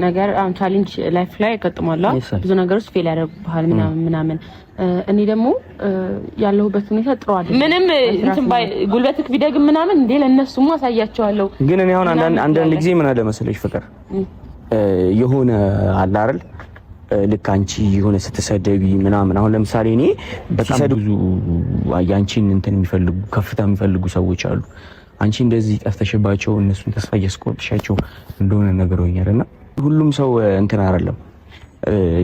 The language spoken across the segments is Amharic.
ነገር አሁን ቻሌንጅ ላይፍ ላይ ያጋጥማል ብዙ ነገሮች ፌል ያደርጉብሃል ምናምን እኔ ደግሞ ያለሁበት ሁኔታ ጥሩ አይደለም ምንም እንትን ባይ ጉልበትክ ቢደግም ምናምን እንዴ ለነሱም አሳያቸዋለሁ ግን እኔ አሁን አንዳንድ ጊዜ ምን አለ መሰለሽ ፍቅር የሆነ አለ አይደል ልክ አንቺ የሆነ ስትሰደቢ ምናምን አሁን ለምሳሌ እኔ በጣም ብዙ ያንቺን እንትን የሚፈልጉ ከፍታ የሚፈልጉ ሰዎች አሉ አንቺ እንደዚህ ጠፍተሽባቸው እነሱን ተስፋ እያስቆጥሻቸው እንደሆነ ነገርኛልና ሁሉም ሰው እንትን አይደለም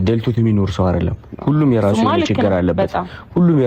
ደልቶት የሚኖር ሰው አይደለም ሁሉም የራሱ ችግር አለበት ሁሉም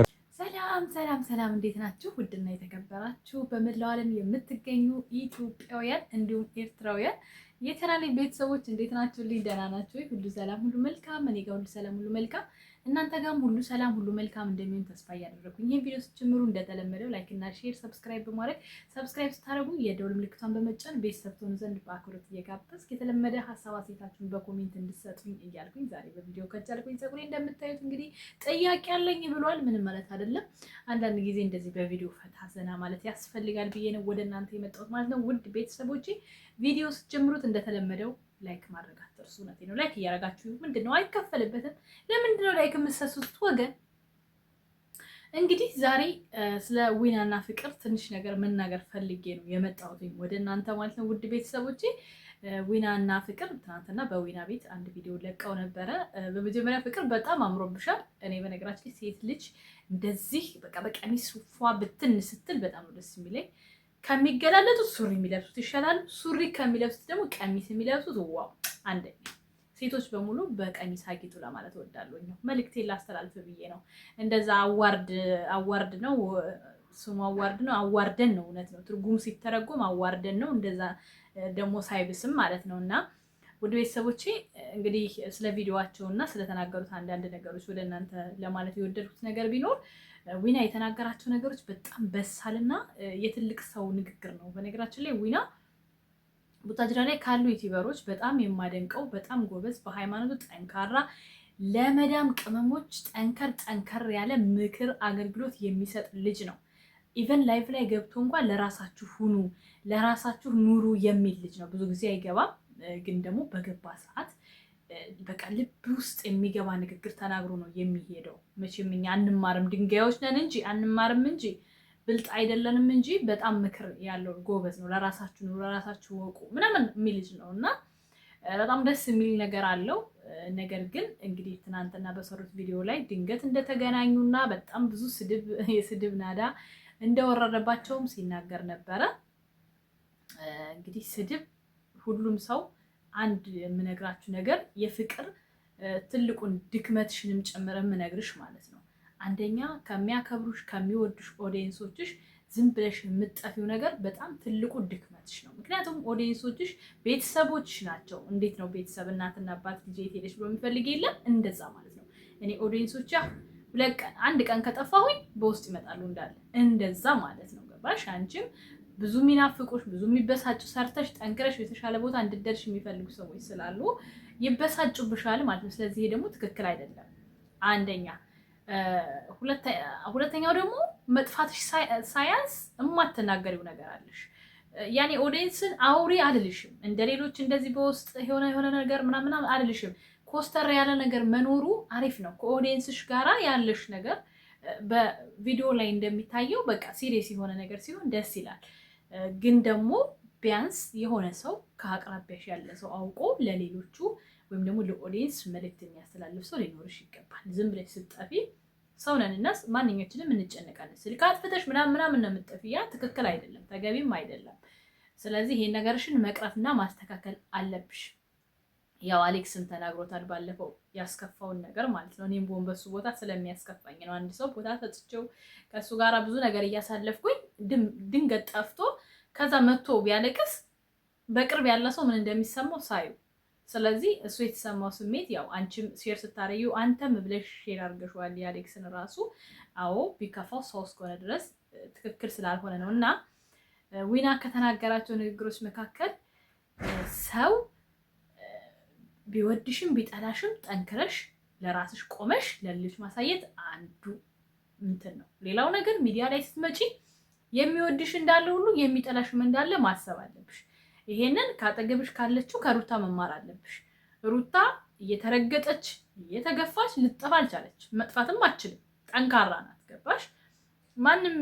ሰላም እንዴት ናችሁ ውድና የተከበራችሁ በመላው ዓለም የምትገኙ ኢትዮጵያውያን እንዲሁም ኤርትራውያን የቻናሌ ቤተሰቦች እንዴት ናችሁ ደህና ናችሁ ሁሉ ሰላም ሁሉ መልካም እኔ ጋር ሁሉ ሰላም ሁሉ መልካም እናንተ ጋርም ሁሉ ሰላም ሁሉ መልካም እንደሚሆን ተስፋ ያደረኩኝ ይሄን ቪዲዮ ስትጀምሩ እንደተለመደው ላይክ እና ሼር ሰብስክራይብ በማድረግ ሰብስክራይብ ስታደርጉ የደወል ምልክቷን በመጫን ቤተሰብ ትሆኑ ዘንድ በአክብሮት እየጋበዝኩ የተለመደ ሐሳብ አስተያየታችሁን በኮሜንት እንድትሰጡኝ እያልኩኝ ዛሬ በቪዲዮ ከቻልኩኝ ፀጉሬ እንደምታዩት እንግዲህ ጥያቄ አለኝ ብሏል ምንም ማለት አይደለም አንዳንድ ጊዜ እንደዚህ በቪዲዮ ፈታ ዘና ማለት ያስፈልጋል ብዬ ነው ወደ እናንተ የመጣሁት ማለት ነው ውድ ቤተሰቦቼ ቪዲዮ ስትጀምሩት እንደተለመደው ላይክ ማድረግ አትርሱ ነው ላይክ እያረጋችሁ ምንድነው አይከፈልበትም ለምንድነው ላይክ የምትሰሱት ወገን እንግዲህ ዛሬ ስለ ዊናና ፍቅር ትንሽ ነገር መናገር ፈልጌ ነው የመጣሁት ወደ እናንተ ማለት ነው ውድ ቤተሰቦቼ ዊናና ፍቅር ትናንትና በዊና ቤት አንድ ቪዲዮ ለቀው ነበረ በመጀመሪያ ፍቅር በጣም አምሮብሻል እኔ በነገራችን ሴት ልጅ እንደዚህ በቃ በቀሚስ ፏ ብትን ስትል በጣም ነው ደስ የሚለኝ ከሚገላለጡት ሱሪ የሚለብሱት ይሻላል ሱሪ ከሚለብሱት ደግሞ ቀሚስ የሚለብሱት ዋው አንደኛ ሴቶች በሙሉ በቀሚስ አጊጡ ለማለት እወዳለሁ መልእክቴን ላስተላልፍ ብዬ ነው እንደዛ አዋርድ ነው ስሙ አዋርድ ነው አዋርደን ነው እውነት ነው ትርጉም ሲተረጎም አዋርደን ነው እንደዛ ደግሞ ሳይብስም ማለት ነውና ውድ ቤተሰቦቼ እንግዲህ ስለ ቪዲዮዋቸውና ስለተናገሩት አንዳንድ ነገሮች ወደ እናንተ ለማለት የወደድኩት ነገር ቢኖር ዊና የተናገራቸው ነገሮች በጣም በሳልና የትልቅ ሰው ንግግር ነው በነገራችን ላይ ዊና ቡታጅራ ላይ ካሉ ዩቲዩበሮች በጣም የማደንቀው በጣም ጎበዝ በሃይማኖቱ ጠንካራ ለመዳም ቅመሞች ጠንከር ያለ ምክር አገልግሎት የሚሰጥ ልጅ ነው ኢቨን ላይፍ ላይ ገብቶ እንኳን ለራሳችሁ ሁኑ ለራሳችሁ ኑሩ የሚል ልጅ ነው ብዙ ጊዜ አይገባም ግን ደግሞ በገባ ሰዓት በቃ ልብ ውስጥ የሚገባ ንግግር ተናግሮ ነው የሚሄደው መቼም እኛ አንማርም ድንጋዮች ነን እንጂ አንማርም እንጂ ብልጥ አይደለንም እንጂ በጣም ምክር ያለው ጎበዝ ነው ለራሳችሁ ኑሩ ለራሳችሁ ወቁ ምናምን የሚል ልጅ ነውና በጣም ደስ የሚል ነገር አለው ነገር ግን እንግዲህ ትናንትና በሰሩት ቪዲዮ ላይ ድንገት እንደተገናኙና በጣም ብዙ የስድብ ናዳ እንደወረደባቸውም ሲናገር ነበረ እንግዲህ ስድብ ሁሉም ሰው አንድ የምነግራችሁ ነገር የፍቅር ትልቁን ድክመትሽንም ጨምረ የምነግርሽ ማለት ነው አንደኛ ከሚያከብሩሽ ከሚወዱሽ ኦዲየንሶችሽ ዝም ብለሽ የምትጠፊው ነገር በጣም ትልቁ ድክመትሽ ነው ምክንያቱም ኦዲየንሶችሽ ቤተሰቦችሽ ናቸው እንዴት ነው ቤተሰብ እናትና አባት ልጅ ሄደሽ በሚፈልግ የለም እንደዛ ማለት ነው እኔ ኦዲየንሶች አንድ ቀን ከጠፋሁኝ በውስጥ ይመጣሉ እንዳለ እንደዛ ማለት ነው ገባሽ አንቺም ብዙ ሚናፍቁሽ ብዙ የሚበሳጩ ሰርተሽ ጠንክረሽ የተሻለ ቦታ እንድትደርሽ የሚፈልጉ ሰዎች ስላሉ ይበሳጩብሻል ማለት ነው ስለዚህ ደግሞ ትክክል አይደለም አንደኛ ሁለተኛው ደግሞ መጥፋትሽ ሳያንስ የማትናገሪው ነገር አለሽ ያኔ ኦዲየንስን አውሪ አልልሽም እንደሌሎች እንደዚህ በውስጥ የሆነ ነገር ምናምን አልልሽም ኮስተር ያለ ነገር መኖሩ አሪፍ ነው ከኦዲየንስሽ ጋራ ያለሽ ነገር በቪዲዮ ላይ እንደሚታየው በቃ ሲሪየስ የሆነ ነገር ሲሆን ደስ ይላል ግን ደግሞ ቢያንስ የሆነ ሰው ከአቅራቢያሽ ያለ ሰው አውቆ ለሌሎቹ ወይም ደግሞ ለኦዲየንስ መልእክት የሚያስተላልፍ ሰው ሊኖርሽ ይገባል ዝም ብለሽ ስትጠፊ ሰው ነንና ማንኛችንም እንጨነቃለን ስልክ አጥፍተሽ ምናምን ነው የምትጠፊ ያ ትክክል አይደለም ተገቢም አይደለም ስለዚህ ይሄን ነገርሽን መቅረፍና ማስተካከል አለብሽ ያው አሌክስም ተናግሮታል ባለፈው ያስከፋውን ነገር ማለት ነው እኔም በሱ ቦታ ስለሚያስከፋኝ ነው አንድ ሰው ቦታ ተጽቸው ከሱ ጋራ ብዙ ነገር እያሳለፍኩኝ ድንገት ጠፍቶ ከዛ መጥቶ ቢያለቅስ በቅርብ ያለ ሰው ምን እንደሚሰማው ሳዩ ስለዚህ እሱ የተሰማው ስሜት ያው አንቺም ሼር ስታረዩ አንተም ብለሽ ሼር አድርገሽዋል የአሌክስን ራሱ አዎ ቢከፋው ሰው እስከሆነ ድረስ ትክክል ስላልሆነ ነውና ዊና ከተናገራቸው ንግግሮች መካከል ሰው ቢወድሽም ቢጠላሽም ጠንክረሽ ለራስሽ ቆመሽ ለልጅ ማሳየት አንዱ እንትን ነው ሌላው ነገር ሚዲያ ላይ ስትመጪ የሚወድሽ እንዳለ ሁሉ የሚጠላሽም እንዳለ ማሰብ አለብሽ ይሄንን ካጠገብሽ ካለችው ከሩታ መማር አለብሽ ሩታ እየተረገጠች እየተገፋች ልትጠፋ አልቻለች። መጥፋትም አትችልም። ጠንካራ ናት። ገባሽ? ማንም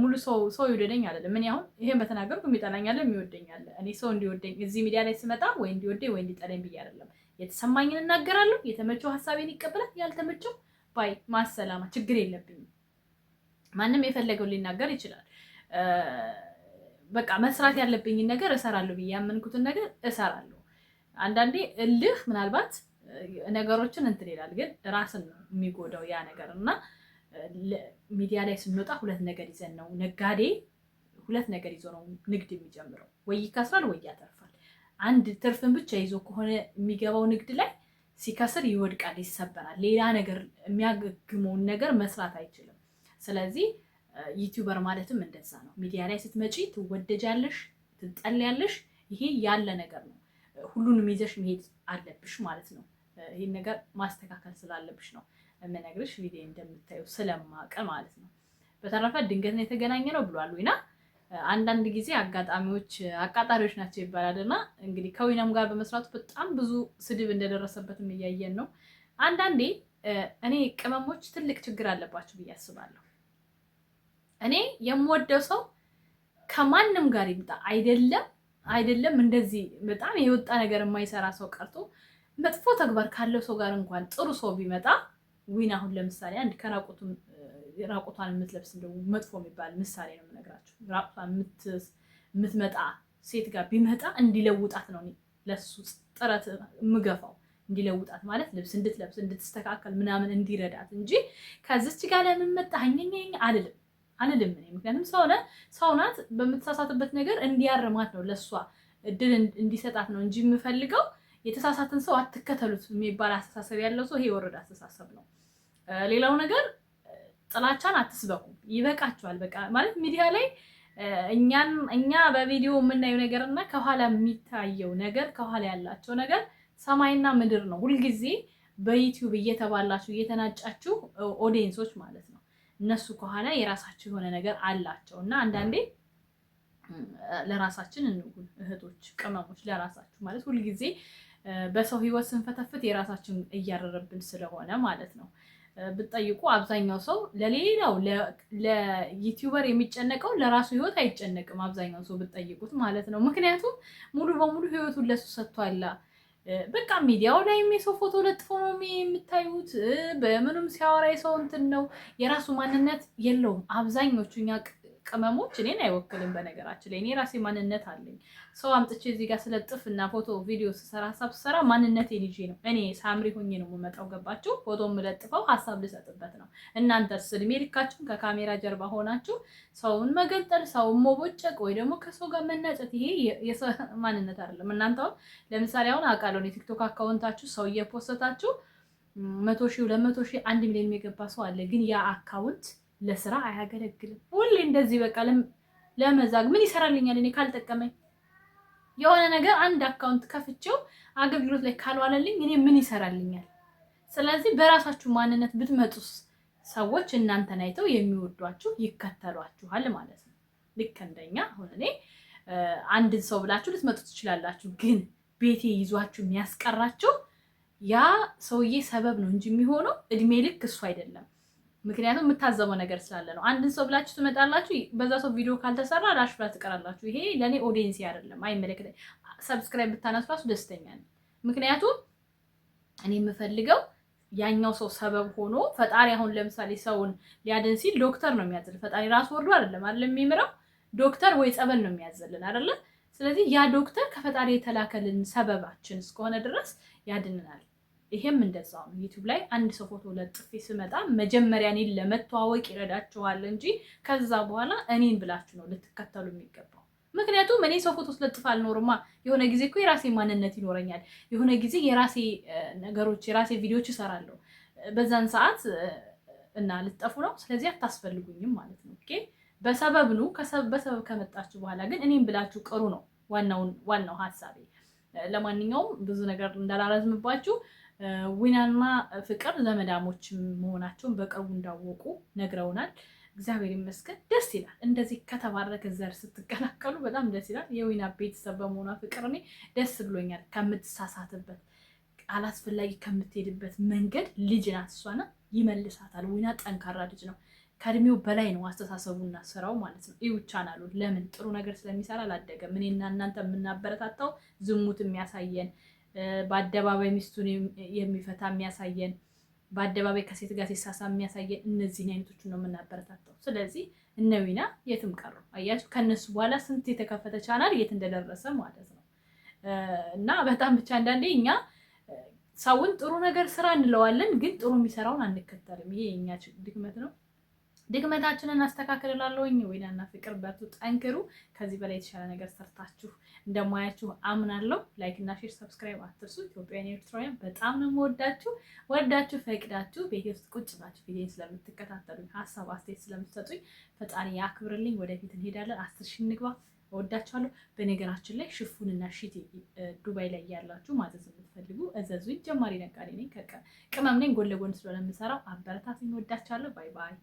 ሙሉ ሰው ይወደደኝ አይደለም። ምን አሁን ይሄን በተናገርኩ የሚጠላኝ አለ፣ የሚወደኝ አለ። እኔ ሰው እንዲወደኝ እዚህ ሚዲያ ላይ ስመጣ ወይ እንዲወደኝ ወይ እንዲጠላኝ ብዬ አይደለም። የተሰማኝን እናገራለሁ። የተመቸው ሐሳቤን ይቀበላል፣ ያልተመቸው ባይ ማሰላማ ችግር የለብኝም። ማንም የፈለገው ሊናገር ይችላል። በቃ መስራት ያለብኝን ነገር እሰራለሁ ብዬ ያመንኩትን ነገር እሰራለሁ። አንዳንዴ እልህ ምናልባት ነገሮችን እንትን ይላል፣ ግን ራስን ነው የሚጎዳው ያ ነገር እና ሚዲያ ላይ ስንወጣ ሁለት ነገር ይዘን ነው። ነጋዴ ሁለት ነገር ይዞ ነው ንግድ የሚጀምረው፣ ወይ ይከስራል ወይ ያተርፋል። አንድ ትርፍን ብቻ ይዞ ከሆነ የሚገባው ንግድ ላይ ሲከስር ይወድቃል፣ ይሰበራል። ሌላ ነገር የሚያገግመውን ነገር መስራት አይችልም። ስለዚህ ዩቲዩበር ማለትም እንደዛ ነው። ሚዲያ ላይ ስትመጪ ትወደጃለሽ፣ ትጠልያለሽ። ይሄ ያለ ነገር ነው። ሁሉንም ይዘሽ መሄድ አለብሽ ማለት ነው። ይህን ነገር ማስተካከል ስላለብሽ ነው የምነግርሽ፣ ቪዲዮ እንደምታዩ ስለማቀ ማለት ነው። በተረፈ ድንገት ነው የተገናኘ ነው ብሏል ዊና። አንዳንድ ጊዜ አቃጣሪዎች ናቸው ይባላል እና እንግዲህ ከዊናም ጋር በመስራቱ በጣም ብዙ ስድብ እንደደረሰበትም እያየን ነው። አንዳንዴ እኔ ቅመሞች ትልቅ ችግር አለባቸው ብዬ አስባለሁ። እኔ የምወደው ሰው ከማንም ጋር ይምጣ አይደለም እንደዚህ በጣም የወጣ ነገር የማይሰራ ሰው ቀርቶ መጥፎ ተግባር ካለው ሰው ጋር እንኳን ጥሩ ሰው ቢመጣ ዊና አሁን ለምሳሌ አንድ ራቁቷን የምትለብስ እንደው መጥፎ የሚባል ምሳሌ ነው የምነግራችሁ። ራቁቷን የምትመጣ ሴት ጋር ቢመጣ እንዲለውጣት ነው ለሱ ጥረት የምገፋው። እንዲለውጣት ማለት ልብስ እንድትለብስ እንድትስተካከል ምናምን እንዲረዳት እንጂ ከዚች ጋር ለምን መጣኸኝ አልልም እኔ። ምክንያቱም ሰው ናት። በምትሳሳትበት ነገር እንዲያርማት ነው፣ ለሷ እድል እንዲሰጣት ነው እንጂ የምፈልገው የተሳሳትን ሰው አትከተሉት የሚባል አስተሳሰብ ያለው ሰው ይሄ የወረደ አስተሳሰብ ነው። ሌላው ነገር ጥላቻን አትስበኩ፣ ይበቃችኋል። በቃ ማለት ሚዲያ ላይ እኛ በቪዲዮ የምናየው ነገር እና ከኋላ የሚታየው ነገር ከኋላ ያላቸው ነገር ሰማይና ምድር ነው። ሁልጊዜ በዩቲዩብ እየተባላችሁ እየተናጫችሁ ኦዲየንሶች ማለት ነው፣ እነሱ ከኋላ የራሳቸው የሆነ ነገር አላቸው እና አንዳንዴ ለራሳችን እንሁን እህቶች፣ ቅመሞች፣ ለራሳችሁ ማለት ሁልጊዜ በሰው ህይወት ስንፈተፍት የራሳችን እያረረብን ስለሆነ ማለት ነው። ብትጠይቁ አብዛኛው ሰው ለሌላው ለዩቲዩበር የሚጨነቀው ለራሱ ህይወት አይጨነቅም። አብዛኛው ሰው ብትጠይቁት ማለት ነው። ምክንያቱም ሙሉ በሙሉ ህይወቱን ለሱ ሰጥቷል። በቃ ሚዲያው ላይ የሰው ፎቶ ለጥፎ ነው የምታዩት። በምንም ሲያወራ የሰው እንትን ነው፣ የራሱ ማንነት የለውም። አብዛኞቹ እኛ ቅመሞች እኔን አይወክልም። በነገራችን ላይ እኔ ራሴ ማንነት አለኝ። ሰው አምጥቼ እዚህ ጋር ስለጥፍ እና ፎቶ ቪዲዮ ስሰራ ሀሳብ ስሰራ ማንነቴን ይዤ ነው እኔ ሳምሪ ሆኜ ነው የምመጣው። ገባችሁ? ፎቶ የምለጥፈው ሀሳብ ልሰጥበት ነው። እናንተስ እድሜ ልካችሁን ከካሜራ ጀርባ ሆናችሁ ሰውን መገንጠል፣ ሰውን መቦጨቅ ወይ ደግሞ ከሰው ጋር መናጨት፣ ይሄ የሰው ማንነት አይደለም። እናንተ አሁን ለምሳሌ አሁን አውቃለሁ የቲክቶክ አካውንታችሁ ሰው እየፖስታችሁ 100,000 200,000 1 ሚሊዮን የገባ ሰው አለ። ግን ያ አካውንት ለስራ አያገለግልም። ሁሌ እንደዚህ በቃ ለመዛግ ምን ይሰራልኛል? እኔ ካልጠቀመኝ የሆነ ነገር አንድ አካውንት ከፍቼው አገልግሎት ላይ ካልዋለልኝ እኔ ምን ይሰራልኛል? ስለዚህ በራሳችሁ ማንነት ብትመጡስ ሰዎች እናንተን አይተው የሚወዷችሁ ይከተሏችኋል ማለት ነው። ልክ እንደኛ አሁን እኔ አንድን ሰው ብላችሁ ልትመጡ ትችላላችሁ። ግን ቤቴ ይዟችሁ የሚያስቀራችሁ ያ ሰውዬ ሰበብ ነው እንጂ የሚሆነው እድሜ ልክ እሱ አይደለም። ምክንያቱም የምታዘበው ነገር ስላለ ነው። አንድን ሰው ብላችሁ ትመጣላችሁ፣ በዛ ሰው ቪዲዮ ካልተሰራ ላሽ ብላ ትቀራላችሁ። ይሄ ለእኔ ኦዲየንስ አይደለም፣ አይመለከተኝ። ሰብስክራይብ ብታነሱ ራሱ ደስተኛ ነኝ። ምክንያቱም እኔ የምፈልገው ያኛው ሰው ሰበብ ሆኖ ፈጣሪ አሁን ለምሳሌ ሰውን ሊያድን ሲል ዶክተር ነው የሚያዝልን። ፈጣሪ ራሱ ወርዶ አይደለም የሚምረው፣ ዶክተር ወይ ጸበል ነው የሚያዝልን አይደለ? ስለዚህ ያ ዶክተር ከፈጣሪ የተላከልን ሰበባችን እስከሆነ ድረስ ያድንናል። ይሄም እንደዛው ነው። ዩቲዩብ ላይ አንድ ሰው ፎቶ ለጥፌ ስመጣ መጀመሪያ እኔን ለመተዋወቅ ይረዳችኋል እንጂ ከዛ በኋላ እኔን ብላችሁ ነው ልትከተሉ የሚገባው። ምክንያቱም እኔ ሰው ፎቶ ስለጥፍ አልኖርማ። የሆነ ጊዜ እኮ የራሴ ማንነት ይኖረኛል። የሆነ ጊዜ የራሴ ነገሮች የራሴ ቪዲዮዎች እሰራለሁ። በዛን ሰዓት እና ልትጠፉ ነው። ስለዚህ አታስፈልጉኝም ማለት ነው። ኦኬ፣ በሰበብ ነው። በሰበብ ከመጣችሁ በኋላ ግን እኔን ብላችሁ ቅሩ ነው ዋናው ሀሳቤ። ለማንኛውም ብዙ ነገር እንዳላረዝምባችሁ ዊናና ፍቅር ዘመዳሞች መሆናቸውን በቅርቡ እንዳወቁ ነግረውናል። እግዚአብሔር ይመስገን፣ ደስ ይላል። እንደዚህ ከተባረከ ዘር ስትቀላቀሉ በጣም ደስ ይላል። የዊና ቤተሰብ በመሆኗ ፍቅር እኔ ደስ ብሎኛል። ከምትሳሳትበት አላስፈላጊ ከምትሄድበት መንገድ ልጅ ናት እሷና ይመልሳታል። ዊና ጠንካራ ልጅ ነው። ከእድሜው በላይ ነው አስተሳሰቡና ስራው ማለት ነው። ይኸው ቻናሉ ለምን ጥሩ ነገር ስለሚሰራ አላደገም። እኔና እናንተ የምናበረታታው ዝሙት የሚያሳየን በአደባባይ ሚስቱን የሚፈታ የሚያሳየን በአደባባይ ከሴት ጋር ሲሳሳ የሚያሳየን እነዚህን አይነቶችን ነው የምናበረታታው። ስለዚህ እነ ዊና የትም ቀሩ። አያችሁ ከነሱ በኋላ ስንት የተከፈተ ቻናል የት እንደደረሰ ማለት ነው። እና በጣም ብቻ አንዳንዴ እኛ ሰውን ጥሩ ነገር ስራ እንለዋለን፣ ግን ጥሩ የሚሰራውን አንከተልም። ይሄ የኛ ድክመት ነው። ድክመታችንን አስተካክላለሁኝ። ዊናና ፍቅር በርቱ፣ ጠንክሩ። ከዚህ በላይ የተሻለ ነገር ሰርታችሁ እንደማያችሁ አምናለሁ። ላይክ እና ሼር ሰብስክራይብ አትርሱ። ኢትዮጵያውያን ኤርትራውያን በጣም ነው የምወዳችሁ። ወዳችሁ ፈቅዳችሁ ቤቴ ውስጥ ቁጭ ብላችሁ ቪዲዮን ስለምትከታተሉኝ፣ ሀሳብ አስተያየት ስለምትሰጡኝ ፈጣሪ ያክብርልኝ። ወደፊት እንሄዳለን። 10 ሺህ እንግባ። እወዳችኋለሁ። በነገራችን ላይ ሽፉንና ሺቲ ዱባይ ላይ ያላችሁ ማዘዝ የምትፈልጉ እዘዙኝ። ጀማሪ ነጋዴ ነኝ፣ ቅመም ነኝ። ጎን ለጎን ስለሆነ የምሰራው አበረታቱኝ። እወዳችኋለሁ። ባይ ባይ።